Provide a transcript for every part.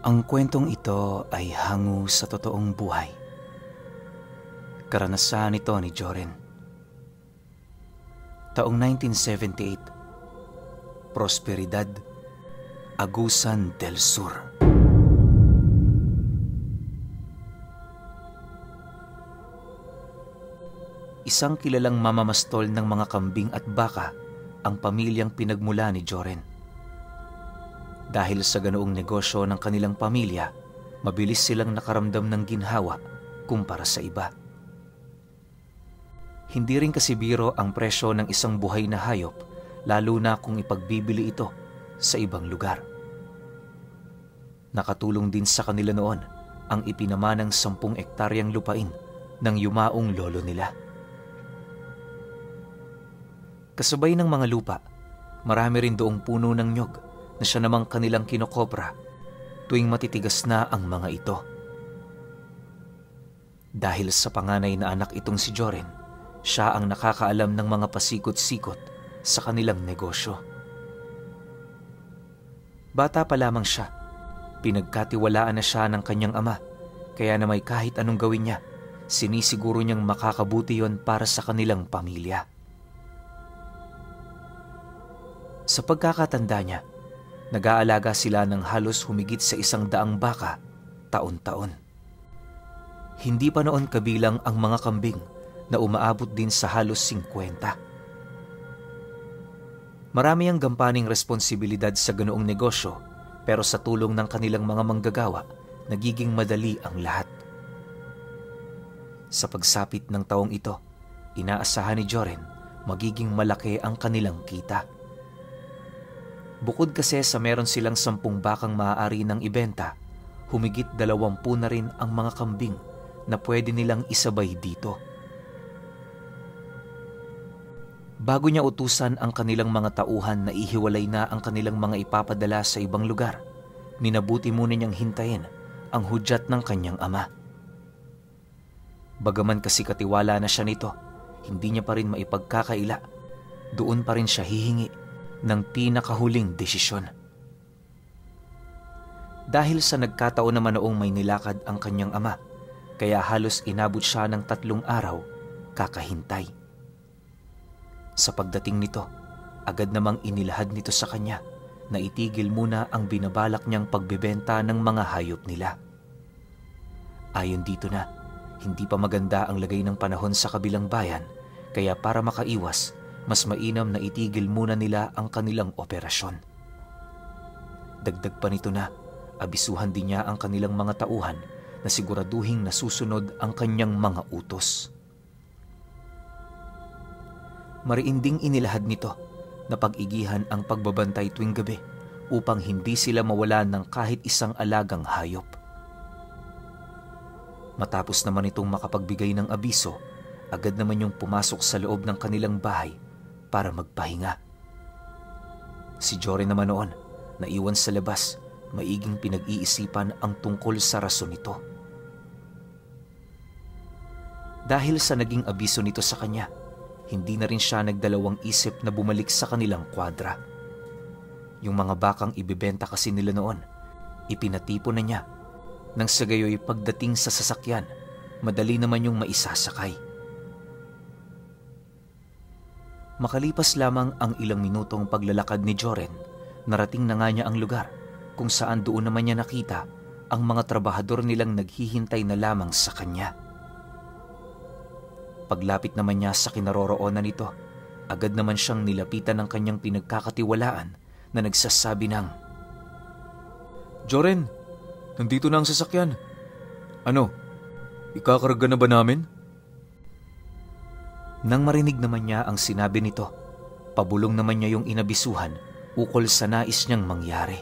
Ang kwentong ito ay hango sa totoong buhay. Karanasan ito ni Joren. Taong 1978, Prosperidad, Agusan del Sur. Isang kilalang mamamastol ng mga kambing at baka ang pamilyang pinagmula ni Joren. Dahil sa ganoong negosyo ng kanilang pamilya, mabilis silang nakaramdam ng ginhawa kumpara sa iba. Hindi rin kasi biro ang presyo ng isang buhay na hayop, lalo na kung ipagbibili ito sa ibang lugar. Nakatulong din sa kanila noon ang ipinamanang 10 ektaryang lupain ng yumaong lolo nila. Kasabay ng mga lupa, marami rin doong puno ng nyog na siya namang kanilang kinokopra tuwing matitigas na ang mga ito. Dahil sa panganay na anak itong si Joren, siya ang nakakaalam ng mga pasikot-sikot sa kanilang negosyo. Bata pa lamang siya, pinagkatiwalaan na siya ng kanyang ama, kaya na may kahit anong gawin niya, sinisiguro niyang makakabuti yon para sa kanilang pamilya. Sa pagkakatanda niya, nag-aalaga sila ng halos humigit sa 100 baka taon-taon. Hindi pa noon kabilang ang mga kambing na umaabot din sa halos 50. Marami ang gampaning responsibilidad sa ganoong negosyo, pero sa tulong ng kanilang mga manggagawa, nagiging madali ang lahat. Sa pagsapit ng taong ito, inaasahan ni Joren magiging malaki ang kanilang kita. Bukod kasi sa meron silang 10 bakang maaari ng ibenta, humigit 20 na rin ang mga kambing na pwede nilang isabay dito. Bago niya utusan ang kanilang mga tauhan na ihiwalay na ang kanilang mga ipapadala sa ibang lugar, minabuti muna niyang hintayin ang hudyat ng kanyang ama. Bagaman kasi katiwala na siya nito, hindi niya pa rin maipagkakaila. Doon pa rin siya hihingi ng pinakahuling desisyon. Dahil sa nagkataon naman noong may nilakad ang kanyang ama, kaya halos inabot siya ng 3 araw kakahintay. Sa pagdating nito, agad namang inilahad nito sa kanya na itigil muna ang binabalak niyang pagbebenta ng mga hayop nila. Ayon dito na, hindi pa maganda ang lagay ng panahon sa kabilang bayan, kaya para makaiwas, mas mainam na itigil muna nila ang kanilang operasyon. Dagdag pa nito na, abisuhan din niya ang kanilang mga tauhan na siguraduhing nasusunod ang kanyang mga utos. Mariinding inilahad nito na pag-igihan ang pagbabantay tuwing gabi upang hindi sila mawalan ng kahit isang alagang hayop. Matapos naman itong makapagbigay ng abiso, agad naman yung pumasok sa loob ng kanilang bahay para magpahinga. Si Joren naman noon, naiwan sa labas, maiging pinag-iisipan ang tungkol sa rason nito. Dahil sa naging abiso nito sa kanya, hindi na rin siya nagdalawang isip na bumalik sa kanilang kwadra. Yung mga bakang ibibenta kasi nila noon, ipinatipon na niya, nang sa gayoy pagdating sa sasakyan, madali naman yung maisasakay. Makalipas lamang ang ilang minutong paglalakad ni Joren, narating na nga niya ang lugar kung saan doon naman niya nakita ang mga trabahador nilang naghihintay na lamang sa kanya. Paglapit naman niya sa kinaroroonan nito, agad naman siyang nilapitan ng kanyang pinagkakatiwalaan na nagsasabi ng, "Joren, nandito na ang sasakyan. Ano, ikakarga na ba namin?" Nang marinig naman niya ang sinabi nito, pabulong naman niya yung inabisuhan ukol sa nais niyang mangyari.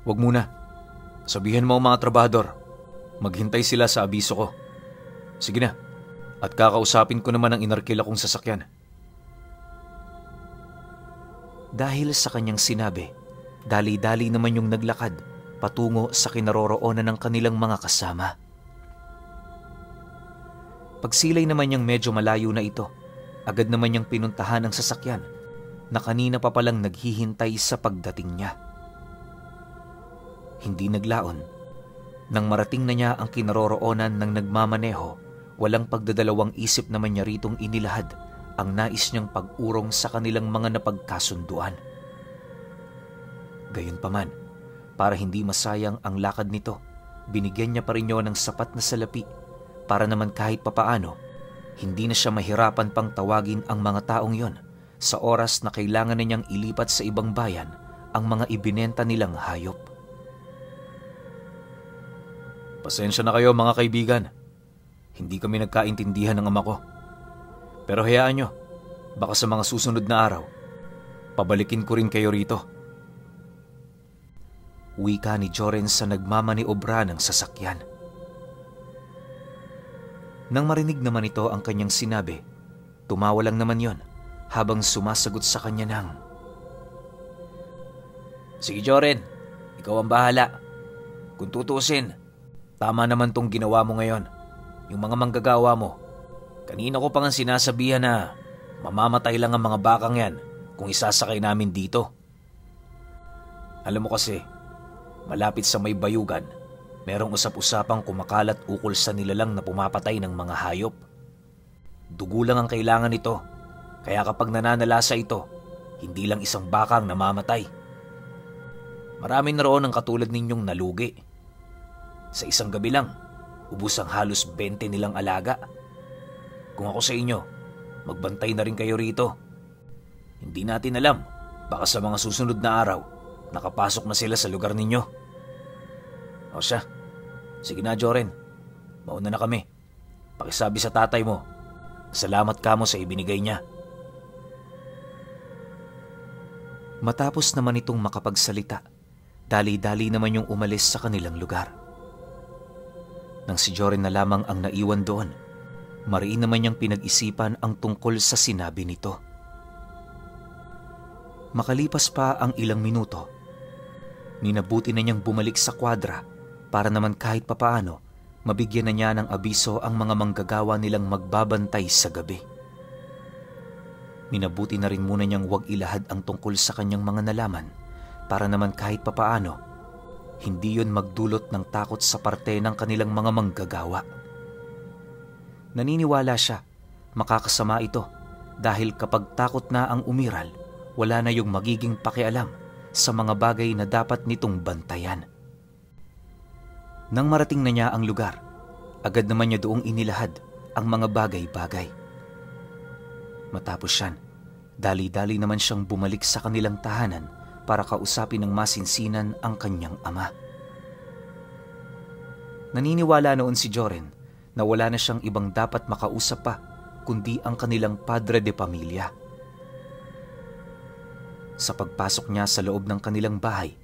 "Wag muna. Sabihin mo ang mga trabahador. Maghintay sila sa abiso ko. Sige na, at kakausapin ko naman ang inarkila kong sasakyan." Dahil sa kanyang sinabi, dali-dali naman yung naglakad patungo sa kinaroroonan ng kanilang mga kasama. Pagsilay naman niyang medyo malayo na ito, agad naman niyang pinuntahan ang sasakyan na kanina pa palang naghihintay sa pagdating niya. hindi naglaon. Nang marating na niya ang kinaroroonan ng nagmamaneho, walang pagdadalawang isip naman niya ritong inilahad ang nais niyang pag-urong sa kanilang mga napagkasunduan. Gayunpaman, para hindi masayang ang lakad nito, binigyan niya pa rin niyo ng sapat na salapi para naman kahit papaano, hindi na siya mahirapan pang tawagin ang mga taong yon sa oras na kailangan na niyang ilipat sa ibang bayan ang mga ibinenta nilang hayop. Pasensya na kayo mga kaibigan. Hindi kami nagkaintindihan ng ama ko. Pero hayaan nyo, baka sa mga susunod na araw, pabalikin ko rin kayo rito. Wika ni Joren sa nagmamaniobra ng sasakyan. Nang marinig naman ito ang kanyang sinabi, tumawa lang naman yon habang sumasagot sa kanya ng, "Sige Joren, ikaw ang bahala. Kung tutusin, tama naman tong ginawa mo ngayon. Yung mga manggagawa mo, kanina ko pa nga sinasabihan na mamamatay lang ang mga bakang yan kung isasakay namin dito. Alam mo kasi, malapit sa may bayugan, merong usap-usapang kumakalat ukol sa nilalang na pumapatay ng mga hayop. Dugo lang ang kailangan nito, kaya kapag nananalasa ito, hindi lang isang bakang namamatay. Marami na roon ang katulad ninyong nalugi. Sa isang gabi lang, ubus ang halos 20 nilang alaga. Kung ako sa inyo, magbantay na rin kayo rito. Hindi natin alam, baka sa mga susunod na araw, nakapasok na sila sa lugar ninyo. O siya, sige na Joren, mauna na kami. Pakisabi sa tatay mo, salamat kamo sa ibinigay niya." Matapos naman itong makapagsalita, dali-dali naman yung umalis sa kanilang lugar. Nang si Joren na lamang ang naiwan doon, mariin naman niyang pinag-isipan ang tungkol sa sinabi nito. Makalipas pa ang ilang minuto, minabuti na niyang bumalik sa kwadra para naman kahit papaano mabigyan na niya ng abiso ang mga manggagawa nilang magbabantay sa gabi. Minabuti na rin muna niyang huwag ilahad ang tungkol sa kanyang mga nalaman para naman kahit papaano hindi yon magdulot ng takot sa parte ng kanilang mga manggagawa. Naniniwala siya, makakasama ito dahil kapag takot na ang umiral, wala na yung magiging pakialam sa mga bagay na dapat nitong bantayan. Nang marating na niya ang lugar, agad naman niya doong inilahad ang mga bagay-bagay. Matapos yan, dali-dali naman siyang bumalik sa kanilang tahanan para kausapin ng masinsinan ang kanyang ama. Naniniwala noon si Joren na wala na siyang ibang dapat makausap pa kundi ang kanilang padre de pamilya. Sa pagpasok niya sa loob ng kanilang bahay,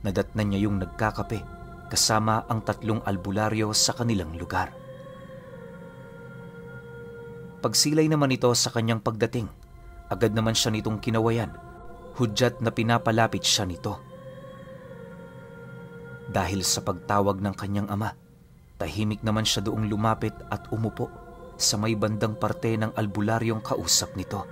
nadatnan niya yung nagkakape kasama ang 3 albularyo sa kanilang lugar. Pagsilay naman ito sa kanyang pagdating, agad naman siya nitong kinawayan, hudyat na pinapalapit siya nito. Dahil sa pagtawag ng kanyang ama, tahimik naman siya doong lumapit at umupo sa may bandang parte ng albularyong kausap nito.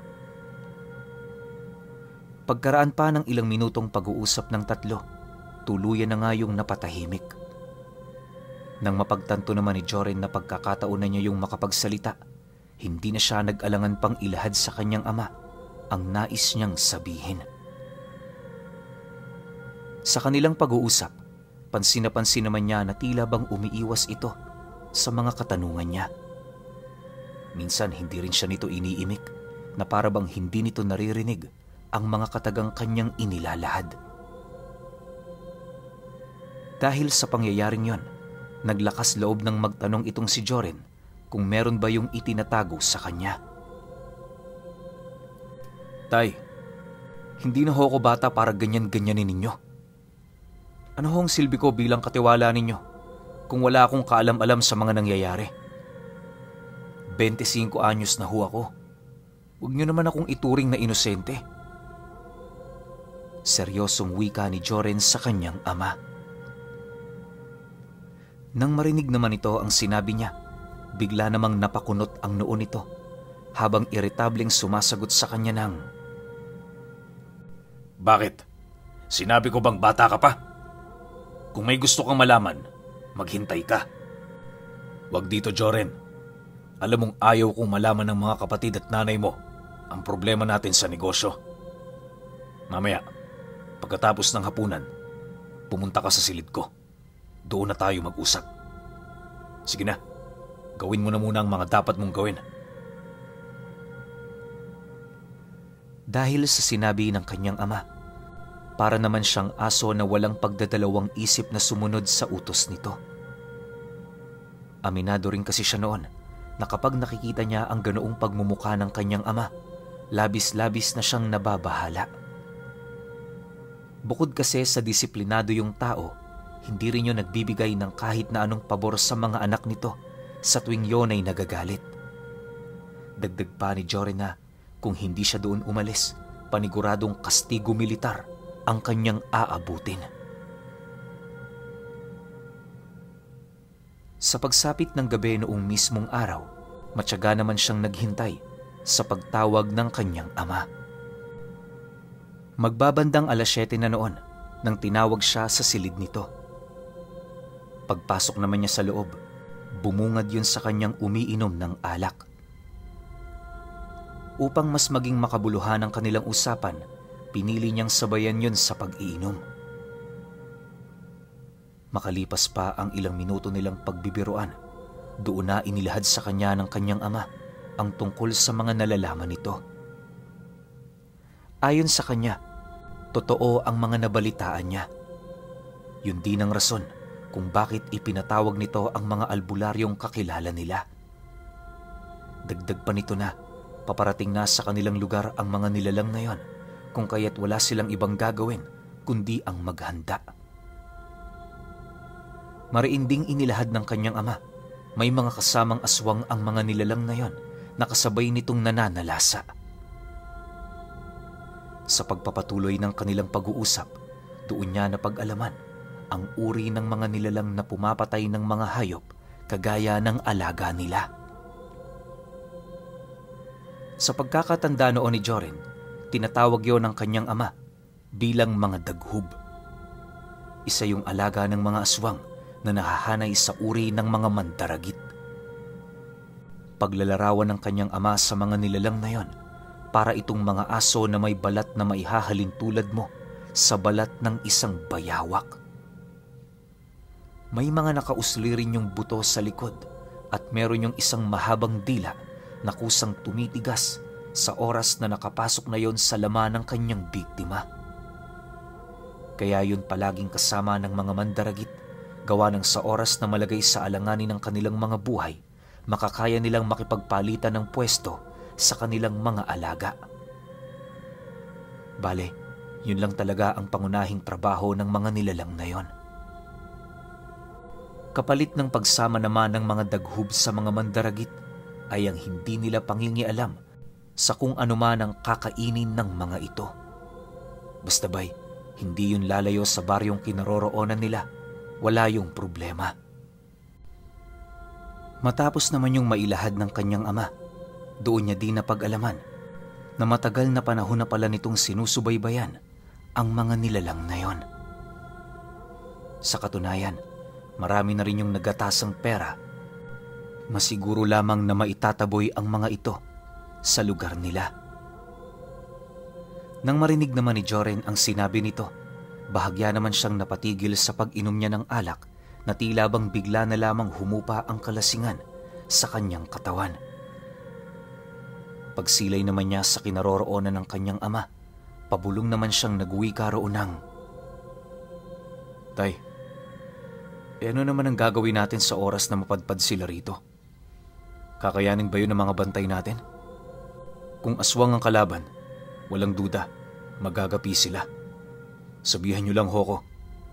Pagkaraan pa ng ilang minutong pag-uusap ng 3, tuluyan na nga yung napatahimik. Nang mapagtanto naman ni Joren na pagkakataon na niya yung makapagsalita, hindi na siya nag-alangan pang ilahad sa kanyang ama ang nais niyang sabihin. Sa kanilang pag-uusap, pansin na pansin naman niya na tila bang umiiwas ito sa mga katanungan niya. Minsan hindi rin siya nito iniimik na para bang hindi nito naririnig ang mga katagang kanyang inilalahad. Dahil sa pangyayaring yon, naglakas loob ng magtanong itong si Joren kung meron ba yung itinatago sa kanya. "Tay, hindi na ho ako bata para ganyan-ganyanin ninyo. Ano hong silbi ko bilang katiwala ninyo kung wala akong kaalam-alam sa mga nangyayari? 25 anyos na ho ako. Huwag niyo naman akong ituring na inosente." Seryosong wika ni Joren sa kanyang ama. Nang marinig naman ito ang sinabi niya, bigla namang napakunot ang noo nito habang iritableng sumasagot sa kanya ng, "Bakit? Sinabi ko bang bata ka pa? Kung may gusto kang malaman, maghintay ka. Wag dito, Joren. Alam mong ayaw kong malaman ng mga kapatid at nanay mo ang problema natin sa negosyo. Mamaya, pagkatapos ng hapunan, pumunta ka sa silid ko. Doon na tayo mag-usap. Sige na, gawin mo na muna ang mga dapat mong gawin. Dahil sa sinabi ng kanyang ama, para naman siyang aso na walang pagdadalawang isip na sumunod sa utos nito. Aminado rin kasi siya noon na kapag nakikita niya ang ganoong pagmumukha ng kanyang ama, labis-labis na siyang nababahala. Bukod kasi sa disiplinado yung tao, hindi rin yun nagbibigay ng kahit na anong pabor sa mga anak nito sa tuwing yon ay nagagalit. Dagdag pa ni Joren na kung hindi siya doon umalis, paniguradong kastigo militar ang kanyang aabutin. Sa pagsapit ng gabi noong mismong araw, matyaga naman siyang naghintay sa pagtawag ng kanyang ama. Magbabandang 7:00 na noon nang tinawag siya sa silid nito. Pagpasok naman niya sa loob, bumungad yun sa kanyang umiinom ng alak. Upang mas maging makabuluhan ang kanilang usapan, pinili niyang sabayan yun sa pag-iinom. Makalipas pa ang ilang minuto nilang pagbibiruan, doon na inilahad sa kanya ng kanyang ama ang tungkol sa mga nalalaman nito. Ayon sa kanya, totoo ang mga nabalitaan niya. Yun din ang rason kung bakit ipinatawag nito ang mga albularyong kakilala nila. Dagdag pa nito na paparating na sa kanilang lugar ang mga nilalang na yon, kung kaya't wala silang ibang gagawin kundi ang maghanda. Mariinding inilahad ng kanyang ama, may mga kasamang aswang ang mga nilalang na yon na kasabay nitong nananalasa. Sa pagpapatuloy ng kanilang pag-uusap, doon niya napag-alaman ang uri ng mga nilalang na pumapatay ng mga hayop kagaya ng alaga nila. Sa pagkakatanda noon ni Joren, tinatawag yon ng kanyang ama bilang mga daghub. Isa yung alaga ng mga aswang na nahahanay sa uri ng mga mandaragit. Paglalarawan ng kanyang ama sa mga nilalang na yon, para itong mga aso na may balat na maihahalin tulad mo sa balat ng isang bayawak. May mga nakausli rin yung buto sa likod at meron yung isang mahabang dila na kusang tumitigas sa oras na nakapasok na yon sa laman ng kanyang biktima. Kaya yun palaging kasama ng mga mandaragit, gawa ng sa oras na malagay sa alanganin ng kanilang mga buhay, makakaya nilang makipagpalitan ng pwesto sa kanilang mga alaga. Bale, yun lang talaga ang pangunahing trabaho ng mga nilalang na yon. Kapalit ng pagsama naman ng mga daghub sa mga mandaragit ay ang hindi nila pangingialam sa kung ano man ang kakainin ng mga ito. Basta ba'y hindi yun lalayo sa baryong kinaroroonan nila, wala yung problema. Matapos naman yung mailahad ng kanyang ama, doon niya din napag-alaman na matagal na panahon na pala nitong sinusubaybayan ang mga nilalang na yon. Sa katunayan, marami na rin yung nagatasang pera. Masiguro lamang na maitataboy ang mga ito sa lugar nila. Nang marinig naman ni Joren ang sinabi nito, bahagya naman siyang napatigil sa pag-inom niya ng alak na tila bang bigla na lamang humupa ang kalasingan sa kanyang katawan. Pagsilay naman niya sa kinaroroonan ng kanyang ama, pabulong naman siyang nagwika roon ng, "Tay, ano naman ang gagawin natin sa oras na mapadpad sila rito? Kakayanin ba yun ng mga bantay natin? Kung aswang ang kalaban, walang duda, magagapi sila. Sabihan niyo lang, Hoko,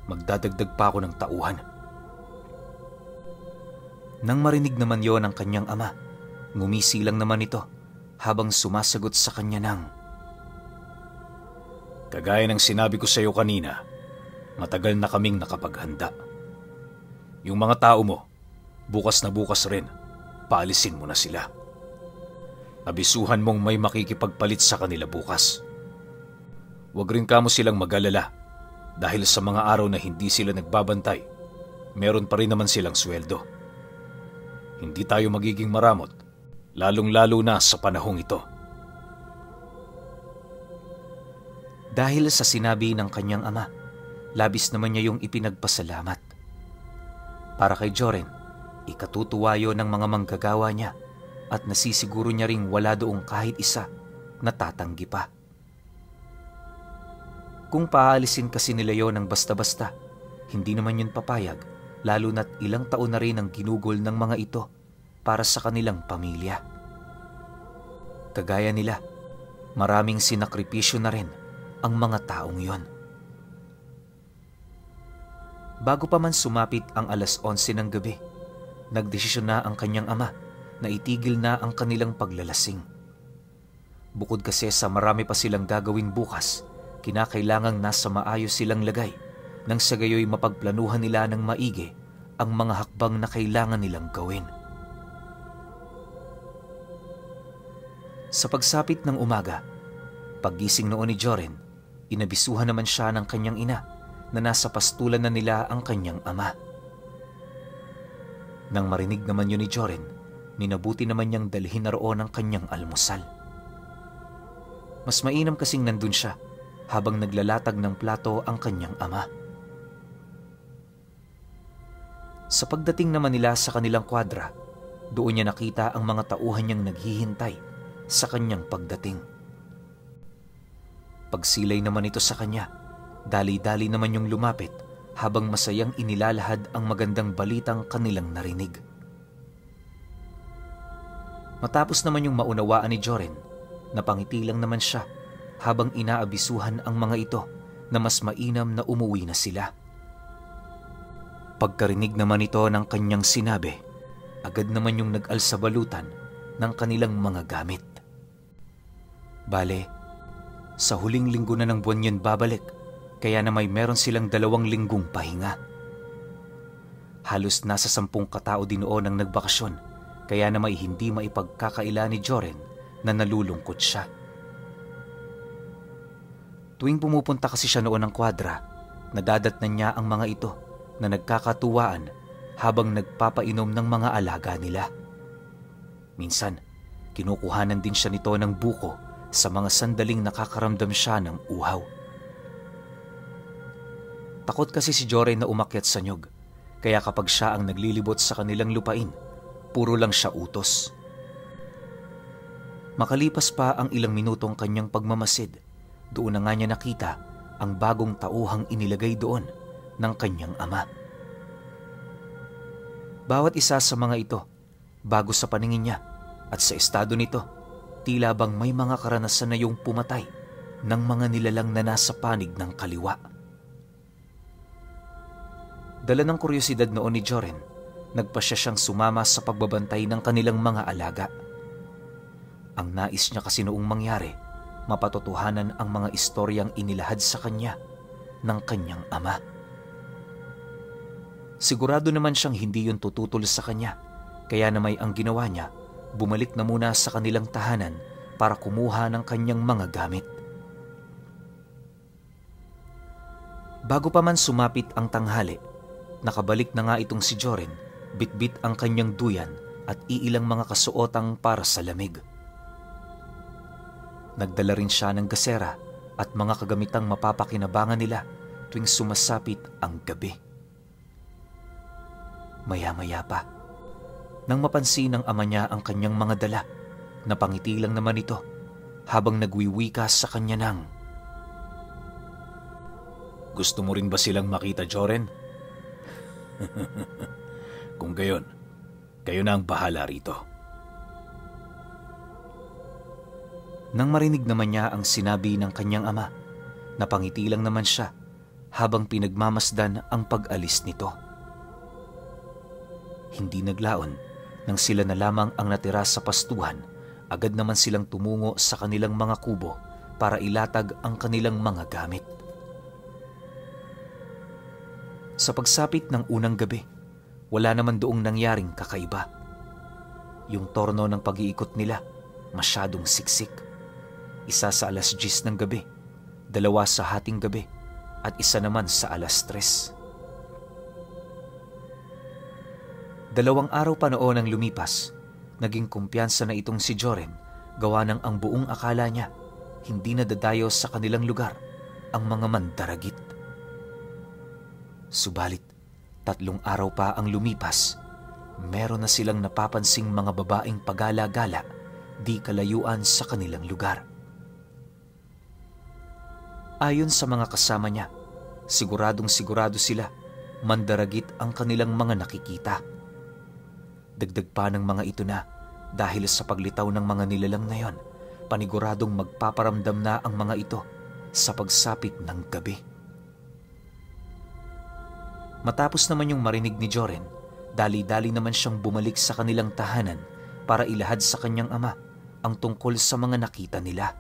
magdadagdag pa ako ng tauhan." Nang marinig naman yon ng kanyang ama, ngumisi lang naman ito habang sumasagot sa kanya ng, "Kagaya ng sinabi ko sa iyo kanina, matagal na kaming nakapaghanda. Yung mga tao mo, bukas na bukas rin, paalisin mo na sila. Abisuhan mong may makikipagpalit sa kanila bukas. Huwag rin kamo silang mag-alala Dahil sa mga araw na hindi sila nagbabantay, meron pa rin naman silang sweldo. Hindi tayo magiging maramot, lalong-lalo na sa panahong ito. Dahil sa sinabi ng kanyang ama, labis naman niya yung ipinagpasalamat. Para kay Joren, ikatutuwa yun ng mga manggagawa niya at nasisiguro niya ring wala doong kahit isa na tatanggi pa. Kung paalisin kasi nila yon ng basta-basta, hindi naman yun papayag, lalo na't ilang taon na rin ang ginugol ng mga ito para sa kanilang pamilya. Kagaya nila, maraming sinakripisyo na rin ang mga taong yon. Bago pa man sumapit ang 11:00 ng gabi, nagdesisyon na ang kanyang ama na itigil na ang kanilang paglalasing. Bukod kasi sa marami pa silang gagawin bukas, kinakailangang nasa maayos silang lagay nang sa gayoy mapagplanuhan nila ng maigi ang mga hakbang na kailangan nilang gawin. Sa pagsapit ng umaga, paggising noon ni Joren, inabisuhan naman siya ng kanyang ina na nasa pastulan na nila ang kanyang ama. Nang marinig naman yun ni Joren, minabuti naman niyang dalhin na roon ang kanyang almusal. Mas mainam kasing nandun siya habang naglalatag ng plato ang kanyang ama. Sa pagdating naman nila sa kanilang kwadra, doon niya nakita ang mga tauhan niyang naghihintay sa kanyang pagdating. Pagsilay naman ito sa kanya, dali-dali naman yung lumapit habang masayang inilalahad ang magandang balitang kanilang narinig. Matapos naman yung maunawaan ni Joren, napangiti lang naman siya habang inaabisuhan ang mga ito na mas mainam na umuwi na sila. Pagkarinig naman ito ng kanyang sinabi, agad naman yung nag-alsabalutan ng kanilang mga gamit. Bale, sa huling linggo na ng buwan yun babalik, kaya na meron silang 2 linggong pahinga. Halos nasa 10 katao din noon ang nagbakasyon, kaya na hindi maipagkakaila ni Joren na nalulungkot siya. Tuwing pumupunta kasi siya noon ng kwadra, nadadatnan niya ang mga ito na nagkakatuwaan habang nagpapainom ng mga alaga nila. Minsan, kinukuhanan din siya nito ng buko sa mga sandaling nakakaramdam siya ng uhaw. Takot kasi si Joren na umakyat sa nyog, kaya kapag siya ang naglilibot sa kanilang lupain, puro lang siya utos. Makalipas pa ang ilang minutong kanyang pagmamasid, doon na nga niya nakita ang bagong tauhang inilagay doon ng kanyang ama. Bawat isa sa mga ito, bago sa paningin niya at sa estado nito, tila bang may mga karanasan na yung pumatay ng mga nilalang na nasa panig ng kaliwa. Dala ng kuryosidad noon ni Joren, nagpasya siyang sumama sa pagbabantay ng kanilang mga alaga. Ang nais niya kasi noong mangyari, mapatotohanan ang mga istoryang inilahad sa kanya ng kanyang ama. Sigurado naman siyang hindi yun tututol sa kanya, kaya namay ang ginawa niya, bumalik na muna sa kanilang tahanan para kumuha ng kanyang mga gamit. Bago pa man sumapit ang tanghali, nakabalik na nga itong si Joren, bitbit ang kanyang duyan at iilang mga kasuotang para sa lamig. Nagdala rin siya ng gasera at mga kagamitang mapapakinabangan nila tuwing sumasapit ang gabi. Maya-maya pa, nang mapansin ng ama niya ang kanyang mga dala, napangiti lang naman ito habang nagwiwika sa kanya ng, "Gusto mo rin ba silang makita, Joren?" "Kung gayon, kayo na ang bahala rito." Nang marinig naman niya ang sinabi ng kanyang ama, napangiti lang naman siya habang pinagmamasdan ang pag-alis nito. Hindi naglaon, nang sila na lamang ang natira sa pastuhan, agad naman silang tumungo sa kanilang mga kubo para ilatag ang kanilang mga gamit. Sa pagsapit ng unang gabi, wala naman doong nangyaring kakaiba. Yung torno ng pag-iikot nila, masyadong siksik. Isa sa 10:00 ng gabi, 2 sa hating gabi, at isa naman sa 3:00. 2 araw pa noon ang lumipas, naging kumpiyansa na itong si Joren gawa ng ang buong akala niya hindi na dadayo sa kanilang lugar ang mga mandaragit. Subalit, 3 araw pa ang lumipas, meron na silang napapansing mga babaeng pagala-gala di kalayuan sa kanilang lugar. Ayon sa mga kasama niya, siguradong sigurado sila mandaragit ang kanilang mga nakikita. Dagdag pa ng mga ito na dahil sa paglitaw ng mga nilalang na yon, paniguradong magpaparamdam na ang mga ito sa pagsapit ng gabi. Matapos naman yung marinig ni Joren, dali-dali naman siyang bumalik sa kanilang tahanan para ilahad sa kanyang ama ang tungkol sa mga nakita nila.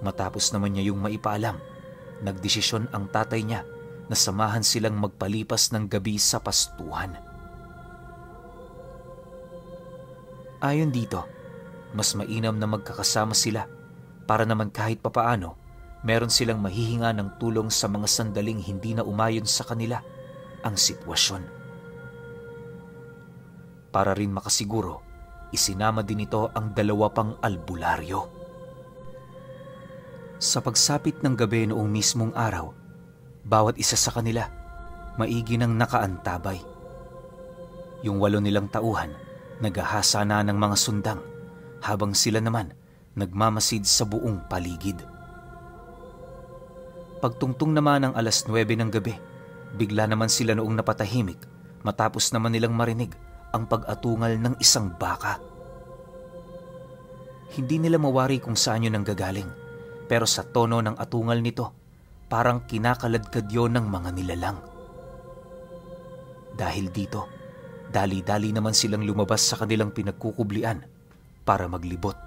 Matapos naman niya yung maipaalam, nagdesisyon ang tatay niya na samahan silang magpalipas ng gabi sa pastuhan. Ayon dito, mas mainam na magkakasama sila para naman kahit papaano meron silang mahihinga ng tulong sa mga sandaling hindi na umayon sa kanila ang sitwasyon. Para rin makasiguro, isinama din ito ang 2 pang albularyo. Sa pagsapit ng gabi noong mismong araw, bawat isa sa kanila maigi nang nakaantabay. Yung 8 nilang tauhan naghahasa na ng mga sundang habang sila naman nagmamasid sa buong paligid. Pagtungtong naman ng 9:00 ng gabi, bigla naman sila noong napatahimik matapos naman nilang marinig ang pag-atungal ng isang baka. Hindi nila mawari kung saan yun nanggagaling, pero sa tono ng atungal nito, parang kinakaladkad yun ng mga nilalang. Dahil dito, dali-dali naman silang lumabas sa kanilang pinagkukublian para maglibot.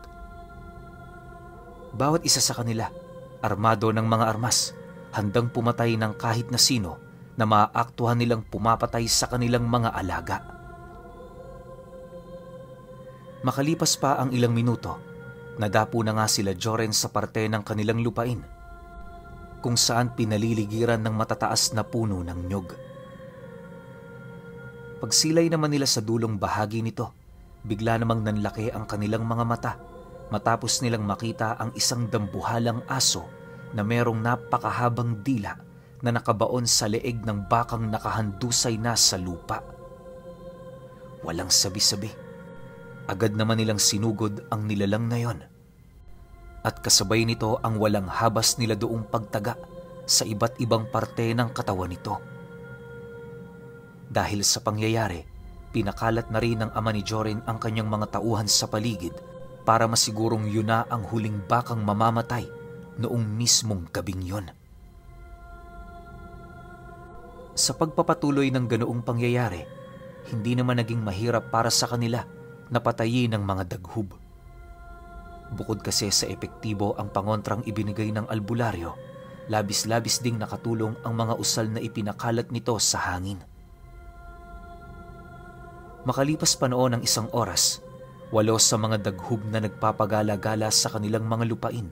Bawat isa sa kanila, armado ng mga armas, handang pumatay ng kahit na sino na maaaktuhan nilang pumapatay sa kanilang mga alaga. Makalipas pa ang ilang minuto, nadapo na nga sila Joren sa parte ng kanilang lupain, kung saan pinaliligiran ng matataas na puno ng nyog. Pagsilay naman nila sa dulong bahagi nito, bigla namang nanlaki ang kanilang mga mata matapos nilang makita ang isang dambuhalang aso na merong napakahabang dila na nakabaon sa leeg ng bakang nakahandusay na sa lupa. Walang sabi-sabi, agad naman nilang sinugod ang nilalang na yon. At kasabay nito ang walang habas nila doong pagtaga sa iba't ibang parte ng katawan nito. Dahil sa pangyayari, pinakalat na rin ng ama ni Joren ang kanyang mga tauhan sa paligid para masigurong yun na ang huling bakang mamamatay noong mismong gabing yon. Sa pagpapatuloy ng ganoong pangyayari, hindi naman naging mahirap para sa kanila na patayin ng mga daghub. Bukod kasi sa epektibo ang pangontrang ibinigay ng albularyo, labis-labis ding nakatulong ang mga usal na ipinakalat nito sa hangin. Makalipas pa noon ng 1 oras, 8 sa mga daghub na nagpapagala-gala sa kanilang mga lupain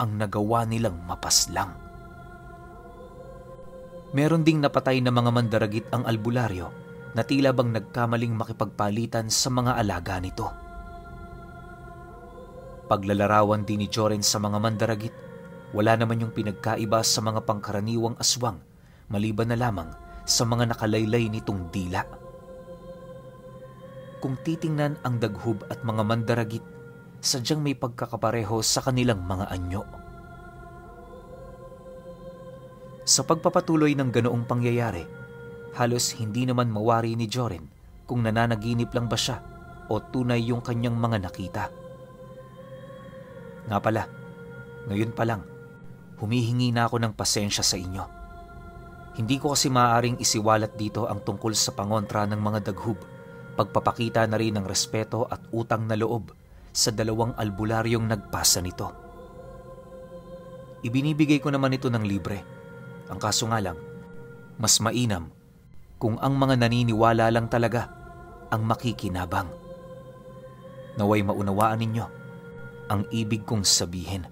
ang nagawa nilang mapaslang. Meron ding napatay na mga mandaragit ang albularyo na tila bang nagkamaling makipagpalitan sa mga alaga nito. Paglalarawan din ni Joren sa mga mandaragit, wala naman yung pinagkaiba sa mga pangkaraniwang aswang maliban na lamang sa mga nakalaylay nitong dila. Kung titingnan ang daghub at mga mandaragit, sadyang may pagkakapareho sa kanilang mga anyo. Sa pagpapatuloy ng ganoong pangyayari, halos hindi naman mawari ni Joren kung nananaginip lang ba siya o tunay yung kanyang mga nakita. Nga pala, ngayon pa lang, humihingi na ako ng pasensya sa inyo. Hindi ko kasi maaaring isiwalat dito ang tungkol sa pangontra ng mga daghub, pagpapakita na rin ng respeto at utang na loob sa 2 albularyong nagpasa nito. Ibinibigay ko naman ito ng libre. Ang kaso nga lang, mas mainam kung ang mga naniniwala lang talaga ang makikinabang. Naway maunawaan ninyo ang ibig kong sabihin.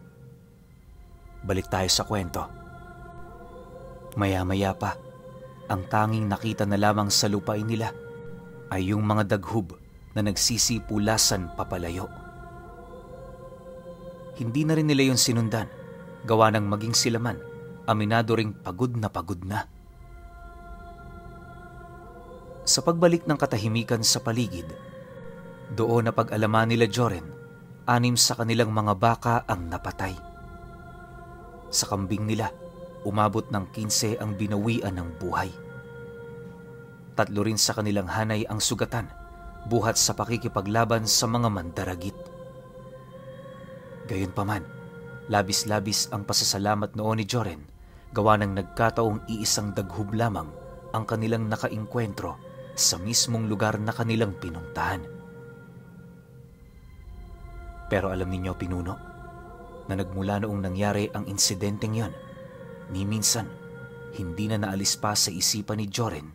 balik tayo sa kwento. Maya-maya pa, ang tanging nakita na lamang sa lupain nila ay yung mga daghub na nagsisipulasan papalayo. Hindi na rin nila yung sinundan, gawa ng maging sila man, aminado ring pagod na pagod na. Sa pagbalik ng katahimikan sa paligid, doon na pag-alaman nila Joren, 6 sa kanilang mga baka ang napatay. Sa kambing nila, umabot ng 15 ang binawian ng buhay. 3 rin sa kanilang hanay ang sugatan, buhat sa pakikipaglaban sa mga mandaragit. Gayunpaman, labis-labis ang pasasalamat noon ni Joren, gawa ng nagkataong iisang daghub lamang ang kanilang nakainkwentro sa mismong lugar na kanilang pinuntahan. Pero alam ninyo, pinuno, na nagmula noong nangyari ang insidenteng yon, ni minsan, hindi na naalis pa sa isipan ni Joren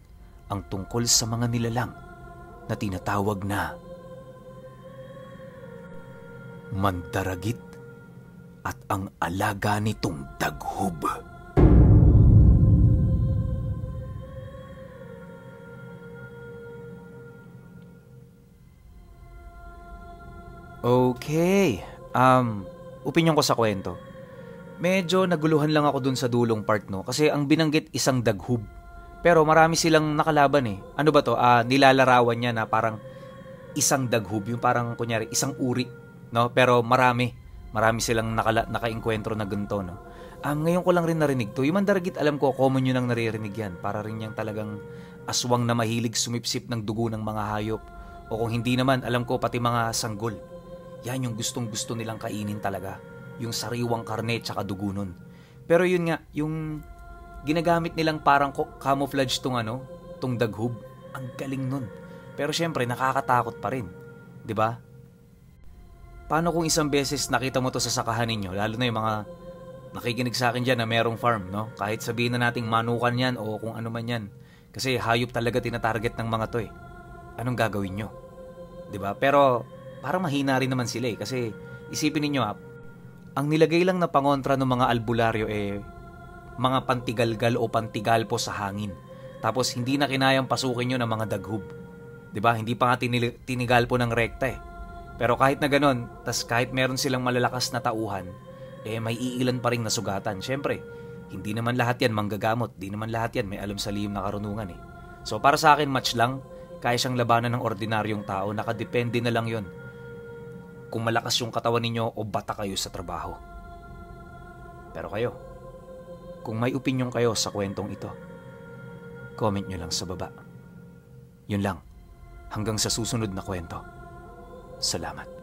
ang tungkol sa mga nilalang na tinatawag na mandaragit at ang alaga nitong daghub. Okay, opinyon ko sa kwento. Medyo naguluhan lang ako dun sa dulong part, no? Kasi ang binanggit isang daghub. Pero marami silang nakalaban eh. Ano ba to? Nilalarawan niya na parang isang daghub. Yung parang kunyari isang uri, no? Pero marami silang nakainkwentro na ganito, no? Ngayon ko lang rin narinig to. Yung mandaragit, alam ko, common yun ang naririnig yan. Para rin yung talagang aswang na mahilig sumipsip ng dugo ng mga hayop. O kung hindi naman, alam ko pati mga sanggol. Yan yung gustong-gusto nilang kainin talaga. Yung sariwang karne tsaka dugo nun. Pero yun nga, yung ginagamit nilang parang camouflage tong daghub. Ang galing nun. Pero syempre, nakakatakot pa rin. 'Di ba? Paano kung isang beses nakita mo to sa sakahan ninyo, lalo na yung mga nakikinig sa akin dyan na merong farm, no? Kahit sabihin na nating manukan yan o kung ano man yan. Kasi hayop talaga tinatarget ng mga to eh. Anong gagawin nyo? 'Di ba? Pero parang mahina rin naman sila eh. Kasi isipin ninyo ang nilagay lang na pangontra ng mga albularyo mga pantigalgal o pantigalpo sa hangin. Tapos hindi na kinayang pasukin nyo ng mga daghub. 'Di ba? Hindi pa nga tinigalpo ng rekta eh. Pero kahit na ganon, tas kahit meron silang malalakas na tauhan, may iilan pa ring nasugatan. Syempre, hindi naman lahat yan manggagamot. Di naman lahat yan may alam sa lihim na karunungan eh. So para sa akin, match lang. Kaya siyang labanan ng ordinaryong tao. Nakadepende na lang yon kung malakas yung katawan ninyo o bata kayo sa trabaho. Pero kayo, kung may opinyon kayo sa kwentong ito, comment nyo lang sa baba. Yun lang. Hanggang sa susunod na kwento. Salamat.